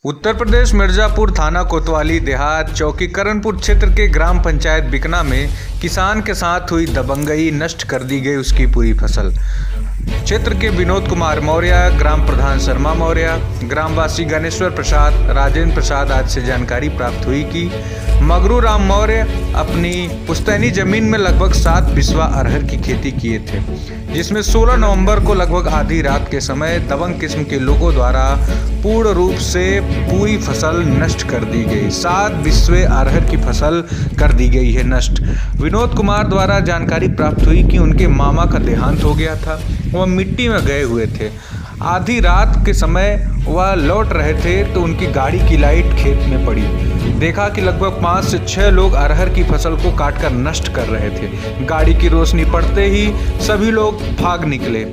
उत्तर प्रदेश मिर्जापुर थाना कोतवाली देहात चौकी करणपुर क्षेत्र के ग्राम पंचायत बिकना में किसान के साथ हुई दबंगई, नष्ट कर दी गई उसकी पूरी फसल। क्षेत्र के विनोद कुमार मौर्य, ग्राम प्रधान शर्मा मौर्य, ग्रामवासी गणेश्वर प्रसाद, राजेंद्र प्रसाद आदि से जानकारी प्राप्त हुई कि मगरू राम मौर्य अपनी पुश्तैनी जमीन में लगभग 7 बिस्वा अरहर की खेती किए थे, जिसमें 16 नवंबर को लगभग आधी रात के समय दबंग किस्म के लोगों द्वारा पूर्ण रूप से पूरी फसल नष्ट कर दी गई। 7 बिस्वे अरहर की फसल कर दी गई है नष्ट। विनोद कुमार द्वारा जानकारी प्राप्त हुई कि उनके मामा का देहांत हो गया था, वह मिट्टी में गए हुए थे। आधी रात के समय वह लौट रहे थे तो उनकी गाड़ी की लाइट खेत में पड़ी। देखा कि लगभग 5 से 6 लोग अरहर की फसल को काटकर नष्ट कर रहे थे। गाड़ी की रोशनी पड़ते ही सभी लोग भाग निकले।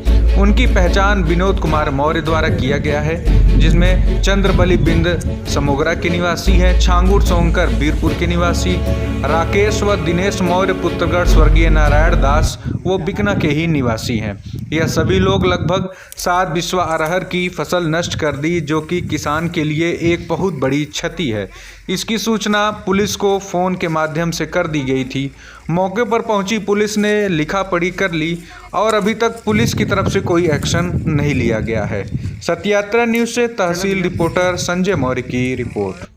उनकी पहचान विनोद कुमार मौर्य द्वारा किया गया है, जिसमें चंद्रबली बिंद समोगरा के निवासी हैं, छांगुर सोंकर बीरपुर के निवासी, राकेश व दिनेश मौर्य पुत्रगढ़ स्वर्गीय नारायण दास वो बिकना के ही निवासी हैं। यह सभी लोग लगभग 7 बिस्वा अरहर की फसल नष्ट कर दी, जो कि किसान के लिए एक बहुत बड़ी क्षति है। इसकी सूचना पुलिस को फ़ोन के माध्यम से कर दी गई थी। मौके पर पहुंची पुलिस ने लिखा पढ़ी कर ली और अभी तक पुलिस की तरफ से कोई एक्शन नहीं लिया गया है। सत्यात्रा न्यूज़ से तहसील रिपोर्टर संजय मौर्य की रिपोर्ट।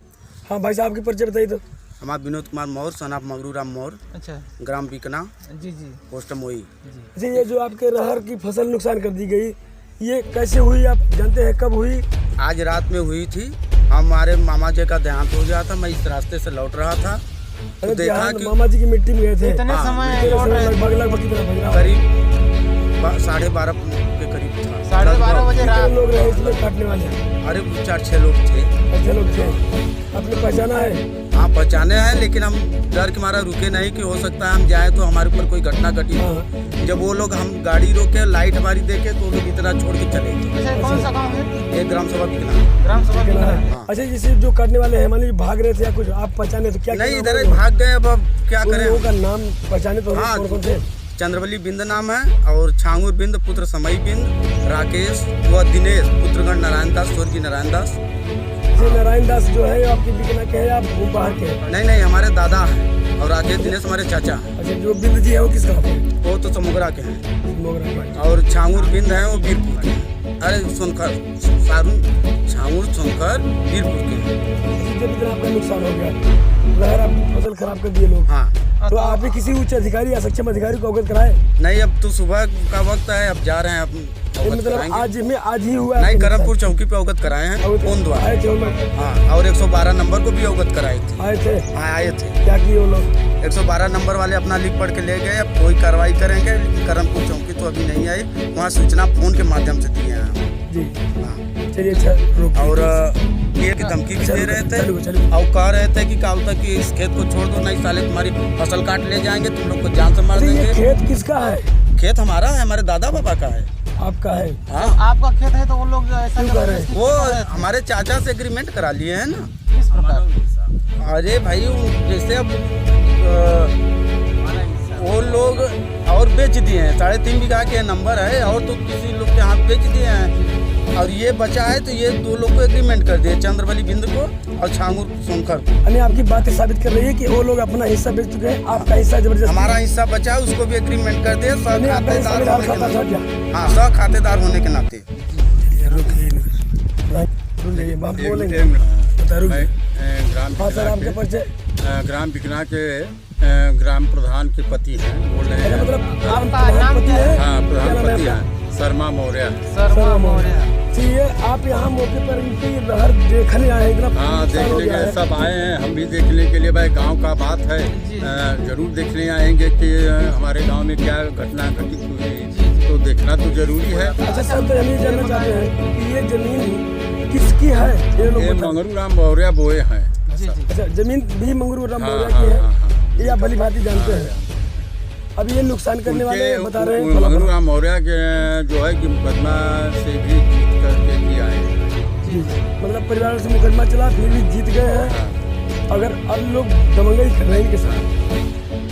हाँ भाई साहब, आपकी परिचय बताइए तो। हमारा विनोद कुमार मौर्य, सन ऑफ मगरू राम मौर्य। अच्छा। ग्राम बिकना। जी। पोस्ट मोई। जी, ये जो आपके अरहर की फसल नुकसान कर दी गई, ये कैसे हुई, आप जानते हैं? कब हुई? आज रात में हुई थी। हमारे मामा जी का देहांत हो गया था। मैं इस रास्ते से लौट रहा था तो देखा कि मामा जी की मिट्टी में गए थे। इतने समय लगभग कितना बज रहा? करीब 12:30 के करीब था। 12:30 बजे रात। लोग रहे इसमें काटने वाले? अरे 4-6 लोग थे। 6 लोग थे। आपने पहचाना है? हाँ, पहचाने हैं, लेकिन हम डर के मारा रुके नहीं कि हो सकता है हम जाए तो हमारे ऊपर कोई घटना घटी। जब वो लोग, हम गाड़ी रोके, लाइट हमारी देखे तो लोग इतना छोड़ के चले गए। कौन सा गाँव है? ये ग्राम सभा बिकना। ग्राम सभा बिकना है। अच्छा, जैसे जो काटने वाले हैं, मान लीजिए भाग रहे थे या कुछ, आप पहचाने तो क्या? नहीं, इधर भाग गए। अब क्या करें? उनका नाम पहचाने तो? हाँ, कौन थे? चंद्रबली बिंद नाम है और छांगुर बिंद पुत्र समय बिंद, राकेश व दिनेश पुत्रगढ़ नारायण दास स्वर्गीय नारायण दास। नारायण दास जो है आपकी बिकना के है, आप बाहर के? नहीं, हमारे दादा हैं और राकेश दिनेश हमारे चाचा। अच्छा, जो बिंद जी है वो किस गाँव के? वो तो समोगरा के हैं। और छांगुर बिंद है वो बीरपुर के हैं। अरे सोनकर छांगुर सोनकर बीरपुर के हैं। जब आपका नुकसान हो गया, आपकी फसल खराब कर दिए लोग। हाँ, तो आप किसी उच्च अधिकारी या सक्षम अधिकारी को अवगत कराए? नहीं, अब तो सुबह का वक्त है, अब जा रहे हैं। मतलब आज ही हुआ? नहीं, करणपुर चौकी पे अवगत कराए हैं फोन द्वारा। हाँ, और 112 नंबर को भी अवगत कराए थे। आए थे। क्या किए वो लोग? 112 नंबर वाले अपना लिख पढ़ के ले गए। अब कोई कार्रवाई करेंगे, लेकिन करणपुर चौकी तो अभी नहीं आई। वहाँ सूचना फोन के माध्यम से दिए हैं जी। चलिए, अच्छा। और ये की धमकी भी दे रहे थे और कह रहे थे कि कल तक इस खेत को छोड़ दो, नहीं साले तुम्हारी फसल काट ले जाएंगे, तुम लोग को जान से मार देंगे। खेत किसका है? खेत हमारा है, हमारे दादा बाबा का है। आपका है? हाँ, आपका खेत है तो वो लोग ऐसा कर रहे हैं? वो हमारे चाचा से एग्रीमेंट करा लिए हैं ना। किस प्रकार? अरे भाई, जैसे अब वो लोग और बेच दिए हैं। 3.5 बीघा के नंबर है और तो किसी लोग के हाथ बेच दिए हैं। और ये बचा है तो ये 2 लोग को एग्रीमेंट कर दिए, चंद्रबली बिंद को और छांगुर सोनकर को। आपकी बातें साबित कर रही है कि वो लोग अपना हिस्सा बेच चुके हैं, आपका हिस्सा जबरदस्ती? हमारा हिस्सा बचा, उसको भी एग्रीमेंट कर दिए। हाँ, सह खातेदार होने के नाते। ग्राम बिकना के ग्राम प्रधान के पति हैं, बोल रहे हैं। मतलब प्रधान पति है? हाँ, प्रधानपति हैं, शर्मा मौर्य। ये आप यहाँ मौके पर इनकी अरहर देखने आए? हाँ, देखने के सब आए हैं, हम भी देखने के लिए। भाई गांव का बात है, जरूर देखने आएंगे कि हमारे गांव में क्या घटना घटित हुई, तो देखना तो जरूरी है। अच्छा सर, तो हम ये जानना चाहते हैं कि ये जमीन किसकी है? ये मगरू राम मौर्य बोए हैं। अच्छा, जमीन भी मगरू राम मौर्य की है, ये आप भली भांति जानते हैं। अब ये नुकसान करने वाले बता रहे हैं मगरू राम मौर्य के जो है कि मुकदमा से भी जीत करके भी आए हैं। मतलब परिवार से मुकदमा चला, फिर भी जीत गए हैं। अगर अब लोग दबंगई कर रहे हैं इनके साथ,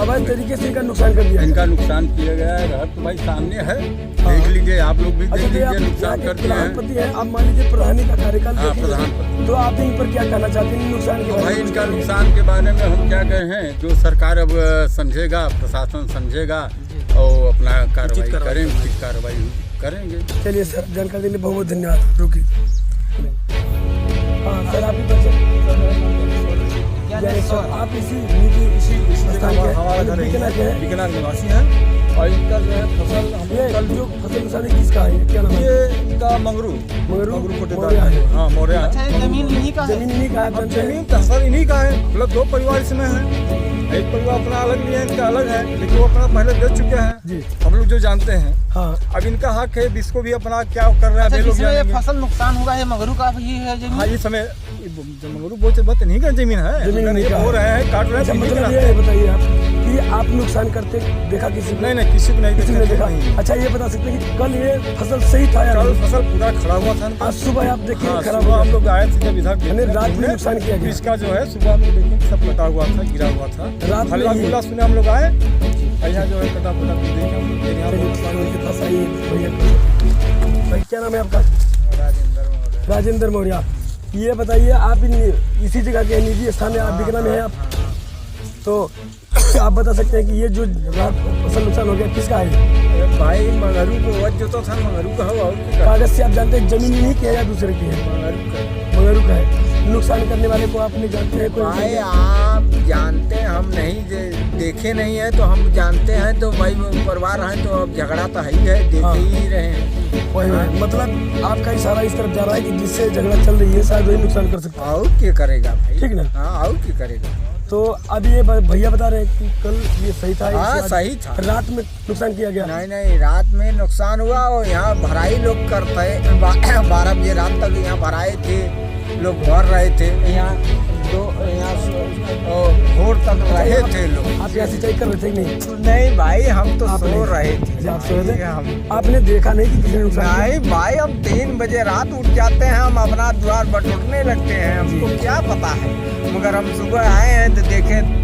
अवैध तरीके से इनका नुकसान कर दिया। इनका नुकसान किया गया है। घर तो भाई सामने है, देख लीजिए, आप लोग भी देख लीजिए, नुकसान कर दिया है। प्रधानपति है, आप मान लीजिए प्रधानी का कार्यकाल देखेंगे, प्रधानपति, तो आप इन पर क्या कहना चाहते हैं नुकसान के बारे भाई में? इनका नुकसान के बारे में हम क्या कहे हैं, जो सरकार अब समझेगा, प्रशासन समझेगा और अपना कार्रवाई करेंगे, उचित कार्रवाई करेंगे। चलिए सर, जानकारी देने बहुत बहुत धन्यवाद। रुकी हाँ सर, आप आप इसी स्थान के बिकना निवासी हैं और इनका जो है फसल हम कल जो फसल नुकसान है किसका है, क्या नाम है? ये इनका मंगरू कोटेदार है। हाँ, मोरिया। जमीन इन्हीं का है। जमीन तो फसल इन्हीं का है, मतलब 2 परिवार इसमें है। एक परिवार अपना अलग लिया, इनका अलग है, लेकिन वो अपना पहले बेच चुके हैं जी, हम लोग जो जानते हैं। हाँ, अब इनका हक है, इसको भी अपना क्या कर रहे हैं लोग जानेंगे। फसल नुकसान होगा है मगरू का ही है जमीन। हाँ, इस समय मंगरू बोलते बात नहीं का जमीन है, ये हो रहे हैं, काट रहे हैं। मतलब ये बताइए आप कि आप नुकसान करते देखा किसी को? नहीं, किसी को किसी ने देखा। नहीं। अच्छा, ये बता सकते हैं कि कल ये फसल सही था या कल नहीं? फसल पूरा खड़ा हुआ था। आज सुबह आप देखिए हाँ, खराब सुबह हुआ। हम लोग आए थे जब इधर यानी रात में नुकसान किया गया। इसका जो है सुबह हम लोग देखें सब कटा हुआ था, गिरा हुआ था, रात में हल्ला ही- गुल्ला सुने हम लोग आए, यहाँ जो है कटा फटा देखे हम लोग, फिर यहाँ चलिए, उनके पास आइए भैया। भाई क्या नाम है आपका? राजेंद्र मौर्य। ये बताइए, आप इसी जगह के निजी स्थान है, आप बिकना में है आप, तो आप बता सकते हैं कि ये जो रात फसल नुकसान हो गया किसका है? भाई मंगरू को वज जो तो था, मंगरू का हो और कागज से आप जानते हैं जमीन इन्हीं की है या दूसरे की है? मंगरू का है। नुकसान करने वाले को आपने जानते हैं कोई? भाई आप जानते हैं, हम नहीं देखे नहीं है तो हम जानते हैं, तो भाई वो परिवार हैं तो अब झगड़ा तो है ही है, देखे ही रहे हैं। वही मतलब आपका इशारा इस तरफ जा रहा है कि जिससे झगड़ा चल रही है शायद वही नुकसान कर सकता है। और क्या करेगा भाई? ठीक ना? हाँ, और क्या करेगा? तो अब ये भैया बता रहे हैं कि कल ये सही था, हाँ, इससे आज सही था। रात में नुकसान किया गया। नहीं, रात में नुकसान हुआ और यहाँ भराई लोग करते 12 बजे रात तक यहाँ भराए थे, लोग भर रहे थे, यहाँ भोर तक रहे थे लोग। आप यहाँ सिंचाई कर रहे थे कि नहीं? नहीं भाई, हम तो आप सो नहीं? रहे थे। आप सो रहे थे? हम आपने देखा नहीं कि किसी ने नुकसान किया? नहीं भाई, हम 3 बजे रात उठ जाते हैं, हम अपना द्वार बटोरने लगते हैं, हमको क्या पता है, मगर हम सुबह आए हैं तो देखें